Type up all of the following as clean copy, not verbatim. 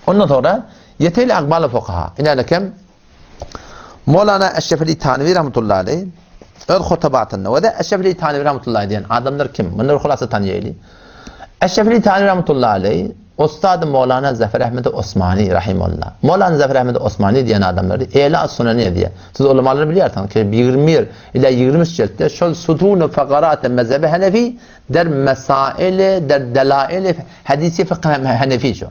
Ondan sonra yeteyli akbal fukaha. İnalekem Mevlana Eşrefili Tanvi rahmetullahi aleyh öz hutabatında ve de Eşrefili Tanvi rahmetullahi diyen adamlar kim? Bunları hulasa tanıyaylı. Eşrefili Tanvi rahmetullahi aleyh Ustad Mevlana Zafer Ahmed Osmani rahimullah. Mevlana Zafer Ahmed Osmani diyen adamları E'la Sunani diye. Siz ulamaları biliyorsanız ki 21 ila 23 ciltte şol sutun fakarat mezhebi Hanefi der mesail der delail hadisi fıkh Hanefi şu.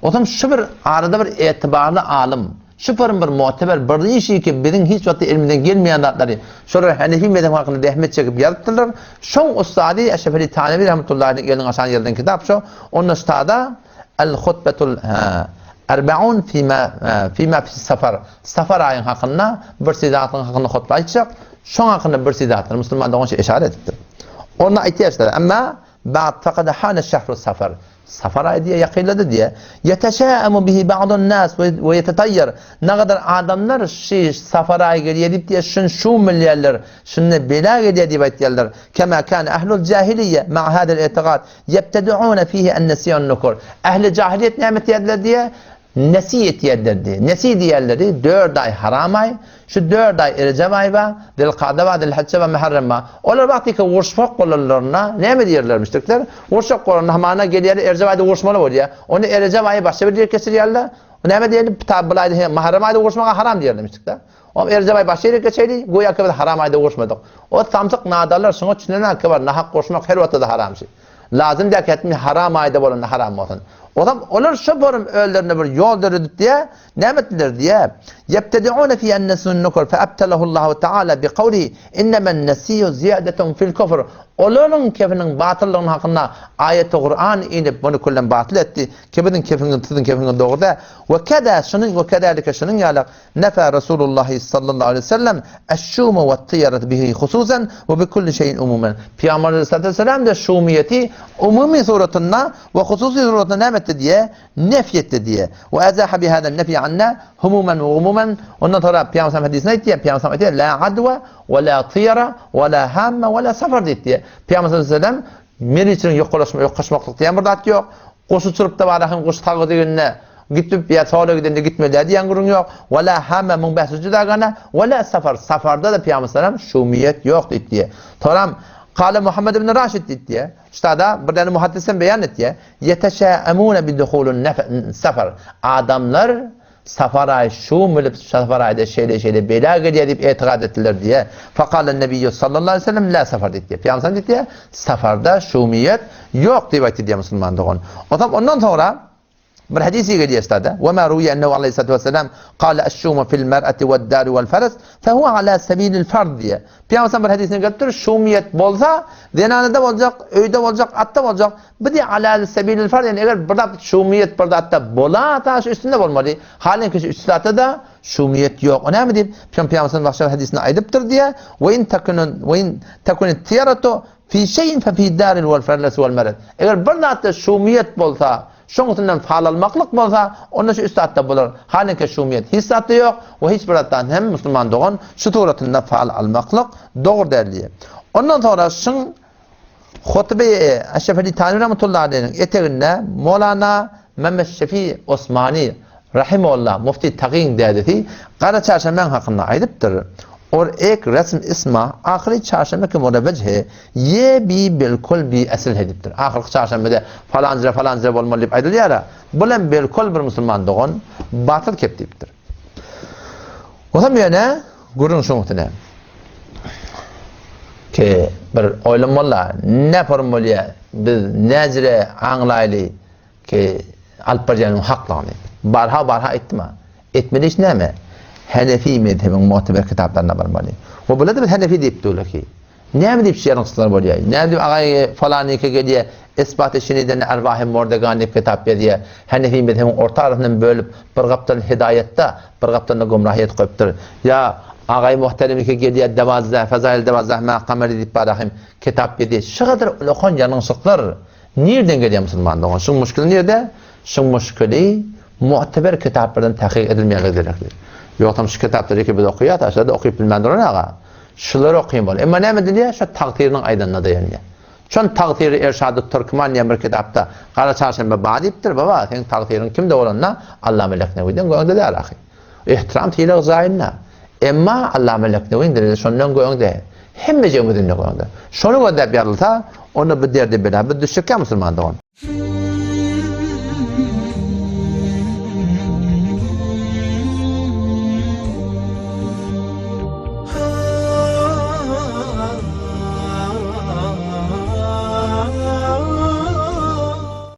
O zaman şu bir arada bir etibarlı alim, şu bir muteber bir işi ki bizim hiç vakti ilminden gelmeyen adları şöyle Hanefi mezhebi hakkında dehmet çekip yarattılar. Şu ustadı Eşrefili Tanvi rahmetullahi aleyh gelin aşan yerden kitap şu. Onun ustada El-Hutbetul Erbe'un fîmâ sefer. Sefer ayın hakkında bir sidatın hakkında hutbe açacak. Şu hakkında bir sidatın Müslüman'da onun şey işaret etti. Ona ihtiyaçları ama ba'd fakad hâne şehru sefer. Sefer ayı diye yakınladı diye. Yeteşâemu bihi ba'dun nas ve yetetayyar. Ne kadar adamlar sefer ayı gelip diye şu milyarlar şunu bela geliyor diye ettiler. Kema kan ehlul cahiliye ma hadal i'tiqad yebtedi'un fihi en-nesiyan nukur. Ehli cahiliyet nimet yerler diye nesiyet yerler diye. Nesi diyerleri 4 ay haram ay, şu 4 ay Recep ay ve Zilkade ve Zilhicce ve Muharrem ve onlar vakti ki vuruşmak kollarına ne mi diyerlermiştikler? Vuruşmak kollarına hamana geliyor Recep ayda vuruşmalı var ya. Onu Recep ayı başka bir yer kesiriyorlar. Ne mi diyelim? Tabi ayda Muharrem ayda vuruşmak haram diyerlermiştikler. O Recep ayı başka bir yer kesirdi. Goya ki haram ayda vuruşmadık. O samsık nadarlar sonra çinene ki var nahak vuruşmak her vakitte haram şey. Lazım diye ki haram ayda bolun haram olsun. O zaman onlar şu borum öllerine bir yol dördü diye nemetliler diye yebtedi'un fi ennesun nukur fe abtalahullahu teala bi kavlihi innemen nesiyyu ziyadetun fil kufr. Onların kefinin batıllığının hakkında ayet-i Kur'an inip bunu kullen batıl etti. Kefinin kefinin doğru ve keda şunun ve kedalike şunun yalak nefa Resulullah sallallahu aleyhi ve sellem eşşumu ve tiyaret bihi hususen ve bi kulli şeyin umumen. Peygamber aleyhissalatü vesselam da şumiyeti umumi suretinde ve hususi suretinde nemetti diye nefyetti diye. Ve ezaha bihâden nefi anna humumen ve umumen. Ondan sonra Peygamber hadisine etti ya Peygamber etti la adva ve la tiyara ve la hamme ve la safar diye. Peygamber aleyhissalatü meriçin yok koşmaklık diyen burada at yok. Koşu çırıp da var koşu takı diyenine gitip ya sonra gidende gitmeli diyen gurun yok. Ve la hamme mun bahsucu da gana ve la safar. Safarda da Peygamber aleyhissalatü şumiyet yok diye. Tamam. Kâle Muhammed ibn Raşid diye. İşte da bir tane muhaddisen beyan etti. Yeteşâemûne bidduhûlun sefer. Adamlar safarayı şumulup safarayda şeyle bela geliyor deyip itikat ettiler diye. Fakâle Nebiyyü sallallahu aleyhi ve sellem la sefer diye. Peygamber dedi diye safarda şumiyet yok diye Müslüman doğun. O zaman ondan sonra bir hadisi geliyor işte. Ve ma ruya ennehu aleyhissalatu vesselam kâle eşşûmu fil mer'ati ve'd dâri ve'l feres fehuve alâ sebîlil fard diye. Peygamber bir hadisini getirtir. Şumiyet bolsa zenanede olacak, öyde olacak, atta olacak. Bir de alâ sebîlil fard yani eğer burada şumiyet burada atta bola ta şu üstünde olmalı. Halen ki şu üstünde da şumiyet yok. O ne mi diyeyim? Peygamber'in başka hadisini aydıptır diye. Ve in takun tiyaratu fi şeyin fe fi dâril ve'l feres ve'l mer'at. Eğer burada atta şumiyet bolsa şundan faal almaklık bolsa onun şu üstadda bulur. Halbuki şumiyet hissatı yok ve hiçbir attan hem Müslüman doğan şu turatında faal almaklık doğru derliği. Ondan sonra şun hutbe-i Eşrefili Tanvi rahmetullahi aleyh'in eteğinde Mevlana Mehmet Şefi Osmani rahimullah mufti taqin dedi. Qara çarşamben hakkında aydıptır. और एक रस्म इसमा आखिरी çarşamba के मुरवज है ये भी बिल्कुल भी असल है दिप्tir. Ahir çarşambada falanca olmalı deyip aydılıyor ya. Bulan bilkul bir Müslüman doğun batıl kep deyiptir. O zaman yani gurun şu muhtine. Ki bir oylanmalı ne formuliye biz necre anlaylı ki alparcanın haklarını barha etme. Etmeli iş ne mi? Hanefi mezhebinin muteber kitaplarına varmalı. O böyle de bir Hanefi deyip diyorlar ki. Ne mi deyip şiirin kısımlar var ya? Ne deyip ağayı falan iki geliyor ispat-ı şiniden ervah-ı mordegan deyip kitap diye Hanefi mezhebinin orta arasından bölüp bir kaptan hidayette bir kaptan gumrahiyet koyuptur. Ya ağayı muhterem iki geliyor devazzah, fezail devazzah makameli deyip barahim kitap diye. Şu kadar ulukon yanın sıklar. Nereden geliyor Müslümanlığı? Şu müşkülü nerede? Şu müşkülü muteber kitaplardan tahkik edilmeyene gerektir. Yok tam şu kitapları ki biz okuyat, aşağıda okuyup bilmendir ona. Şuları okuyayım bol. Ama ne mi diye? Şu takdirinin aydınına dayanıyor. Şon taqdiri Erşad-ı Türkmaniye bir kitapta Qara Çarşamba badiptir baba. Sen taqdirin kimde olanna Allah Meleknevi'den goýanda däl ahy. İhtiram tiýle zaýynna. Emma Allah Meleknevi'den de şondan goýanda. Hemme jemgyýetinde goýanda. Şonu da berilsa, onu bir derde bilen bir düşükkä musulmanda on.